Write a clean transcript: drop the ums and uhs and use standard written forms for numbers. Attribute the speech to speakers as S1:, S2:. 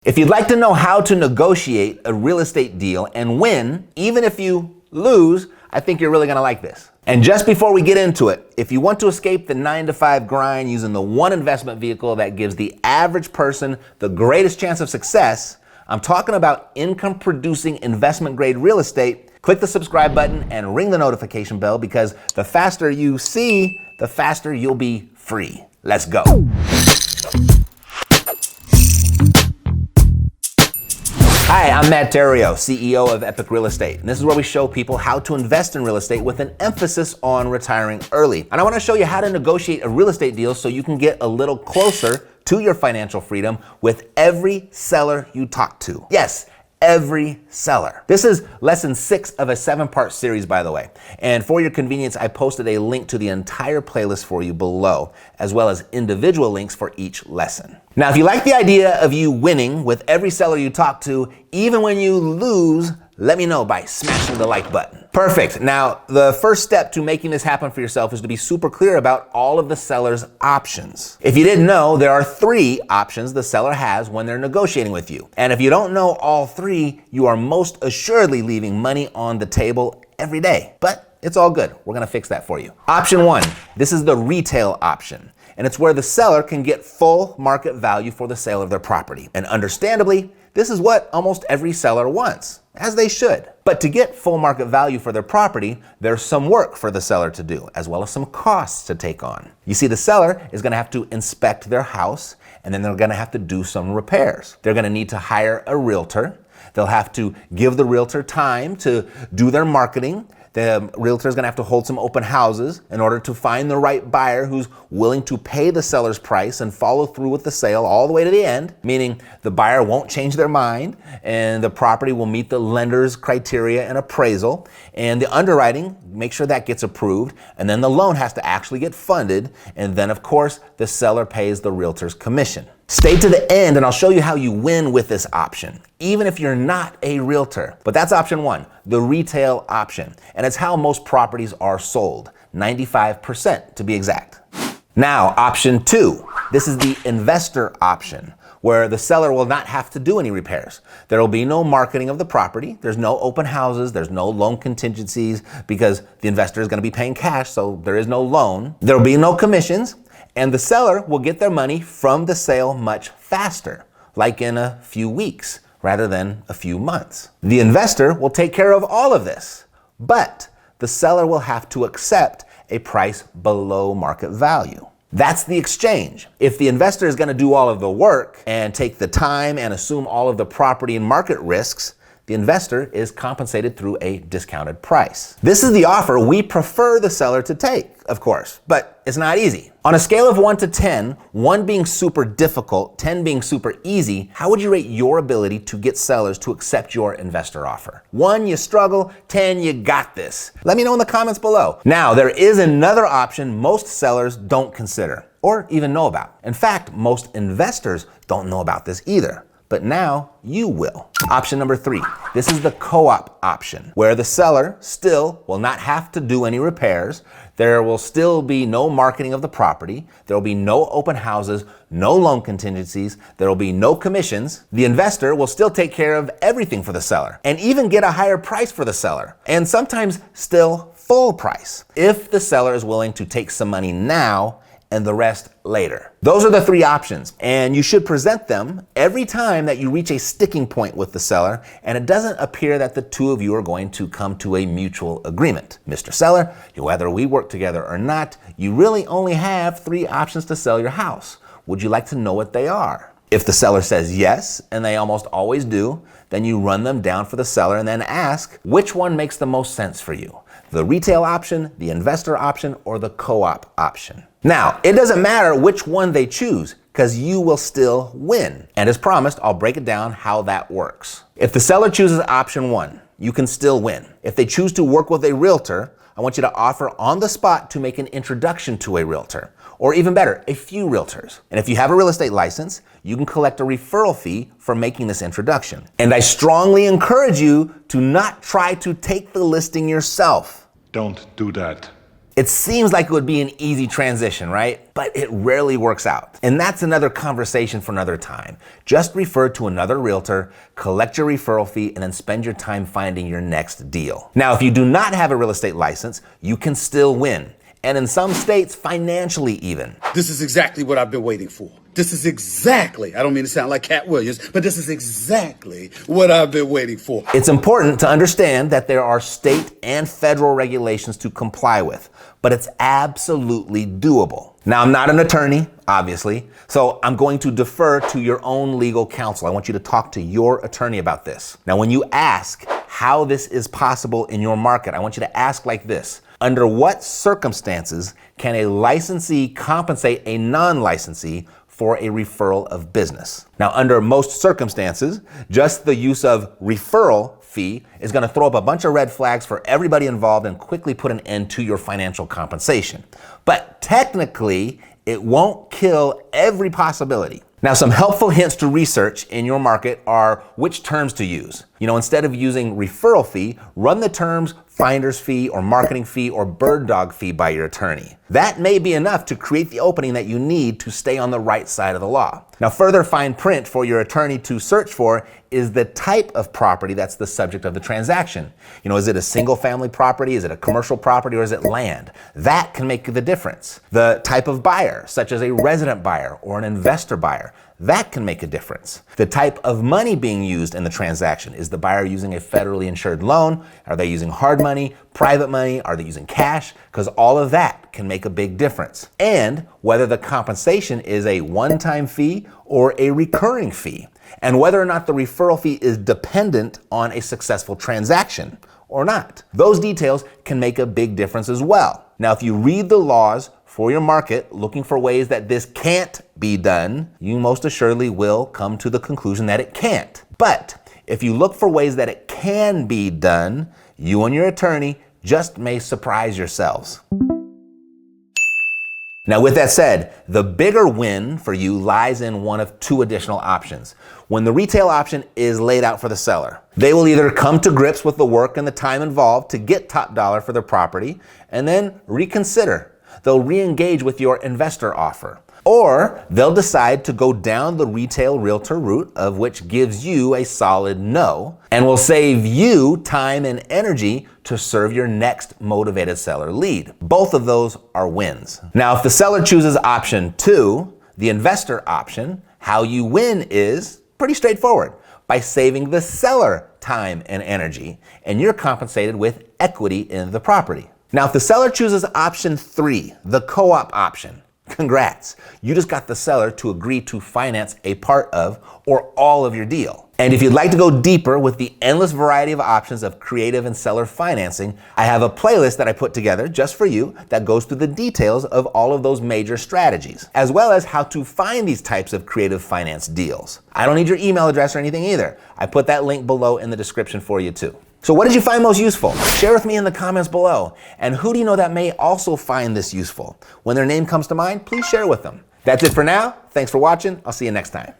S1: If you'd like to know how to negotiate a real estate deal and win, even if you lose, I think you're really gonna like this. And just before we get into it, if you want to escape the 9-to-5 grind using the one investment vehicle that gives the average person the greatest chance of success, I'm talking about income-producing investment-grade real estate. Click the subscribe button and ring the notification bell, because the faster you see, the faster you'll be free. Let's go. Hi, I'm Matt Theriault, CEO of Epic Real Estate, and this is where we show people how to invest in real estate with an emphasis on retiring early. And I want to show you how to negotiate a real estate deal so you can get a little closer to your financial freedom with every seller you talk to. Yes, every seller. This is lesson 6 of a 7-part series, by the way. And for your convenience, I posted a link to the entire playlist for you below, as well as individual links for each lesson. Now, if you like the idea of you winning with every seller you talk to, even when you lose, let me know by smashing the like button. Perfect. Now, the first step to making this happen for yourself is to be super clear about all of the seller's options. If you didn't know, there are 3 options the seller has when they're negotiating with you. And if you don't know all 3, you are most assuredly leaving money on the table every day. But it's all good. We're gonna fix that for you. Option 1, this is the retail option. And it's where the seller can get full market value for the sale of their property. And understandably, this is what almost every seller wants, as they should. But to get full market value for their property, there's some work for the seller to do, as well as some costs to take on. You see, the seller is gonna have to inspect their house, and then they're gonna have to do some repairs. They're gonna need to hire a realtor. They'll have to give the realtor time to do their marketing. The realtor is going to have to hold some open houses in order to find the right buyer who's willing to pay the seller's price and follow through with the sale all the way to the end, meaning the buyer won't change their mind and the property will meet the lender's criteria and appraisal, and the underwriting, make sure that gets approved, and then the loan has to actually get funded, and then of course the seller pays the realtor's commission. Stay to the end and I'll show you how you win with this option, even if you're not a realtor. But that's option 1, the retail option. And it's how most properties are sold, 95% to be exact. Now, option 2, this is the investor option, where the seller will not have to do any repairs. There will be no marketing of the property. There's no open houses. There's no loan contingencies because the investor is going to be paying cash, so there is no loan. There will be no commissions. And the seller will get their money from the sale much faster, like in a few weeks rather than a few months. The investor will take care of all of this, but the seller will have to accept a price below market value. That's the exchange. If the investor is going to do all of the work and take the time and assume all of the property and market risks, the investor is compensated through a discounted price. This is the offer we prefer the seller to take, of course, but it's not easy. On a scale of 1 to 10, 1 being super difficult, 10 being super easy, how would you rate your ability to get sellers to accept your investor offer? 1, you struggle, 10, you got this. Let me know in the comments below. Now, there is another option most sellers don't consider or even know about. In fact, most investors don't know about this either. But now you will. Option number 3, this is the co-op option, where the seller still will not have to do any repairs. There will still be no marketing of the property. There will be no open houses, no loan contingencies. There will be no commissions. The investor will still take care of everything for the seller and even get a higher price for the seller, and sometimes still full price, if the seller is willing to take some money now and the rest later. Those are the 3 options, and you should present them every time that you reach a sticking point with the seller and it doesn't appear that the 2 of you are going to come to a mutual agreement. Mr. Seller, whether we work together or not, you really only have 3 options to sell your house. Would you like to know what they are? If the seller says yes, and they almost always do, then you run them down for the seller and then ask which one makes the most sense for you. The retail option, the investor option, or the co-op option. Now, it doesn't matter which one they choose, because you will still win. And as promised, I'll break it down how that works. If the seller chooses option 1, you can still win. If they choose to work with a realtor, I want you to offer on the spot to make an introduction to a realtor, or even better, a few realtors. And if you have a real estate license, you can collect a referral fee for making this introduction. And I strongly encourage you to not try to take the listing yourself.
S2: Don't do that.
S1: It seems like it would be an easy transition, right? But it rarely works out. And that's another conversation for another time. Just refer to another realtor, collect your referral fee, and then spend your time finding your next deal. Now, if you do not have a real estate license, you can still win. And in some states, financially even.
S2: This is exactly what I've been waiting for. This is exactly, I don't mean to sound like Cat Williams, but this is exactly what I've been waiting for.
S1: It's important to understand that there are state and federal regulations to comply with, but it's absolutely doable. Now, I'm not an attorney, obviously, so I'm going to defer to your own legal counsel. I want you to talk to your attorney about this. Now, when you ask how this is possible in your market, I want you to ask like this. Under what circumstances can a licensee compensate a non-licensee for a referral of business? Now, under most circumstances, just the use of referral fee is going to throw up a bunch of red flags for everybody involved and quickly put an end to your financial compensation. But technically, it won't kill every possibility. Now, some helpful hints to research in your market are which terms to use. Instead of using referral fee, run the terms finder's fee or marketing fee or bird dog fee by your attorney. That may be enough to create the opening that you need to stay on the right side of the law. Now, further fine print for your attorney to search for is the type of property that's the subject of the transaction. Is it a single family property? Is it a commercial property, or is it land? That can make the difference. The type of buyer, such as a resident buyer or an investor buyer, that can make a difference. The type of money being used in the transaction. Is the buyer using a federally insured loan? Are they using hard money, private money? Are they using cash? Because all of that can make a big difference. And whether the compensation is a one-time fee or a recurring fee. And whether or not the referral fee is dependent on a successful transaction or not. Those details can make a big difference as well. Now, if you read the laws for your market looking for ways that this can't be done, you most assuredly will come to the conclusion that it can't. But if you look for ways that it can be done, you and your attorney just may surprise yourselves. Now, with that said, the bigger win for you lies in one of two additional options. When the retail option is laid out for the seller, they will either come to grips with the work and the time involved to get top dollar for their property and then reconsider. They'll re-engage with your investor offer. Or they'll decide to go down the retail realtor route, of which gives you a solid no, and will save you time and energy to serve your next motivated seller lead. Both of those are wins. Now, if the seller chooses option 2, the investor option, how you win is pretty straightforward. By saving the seller time and energy, and you're compensated with equity in the property. Now, if the seller chooses option 3, the co-op option, congrats. You just got the seller to agree to finance a part of or all of your deal. And if you'd like to go deeper with the endless variety of options of creative and seller financing, I have a playlist that I put together just for you that goes through the details of all of those major strategies, as well as how to find these types of creative finance deals. I don't need your email address or anything either. I put that link below in the description for you too. So what did you find most useful? Share with me in the comments below. And who do you know that may also find this useful? When their name comes to mind, please share with them. That's it for now. Thanks for watching. I'll see you next time.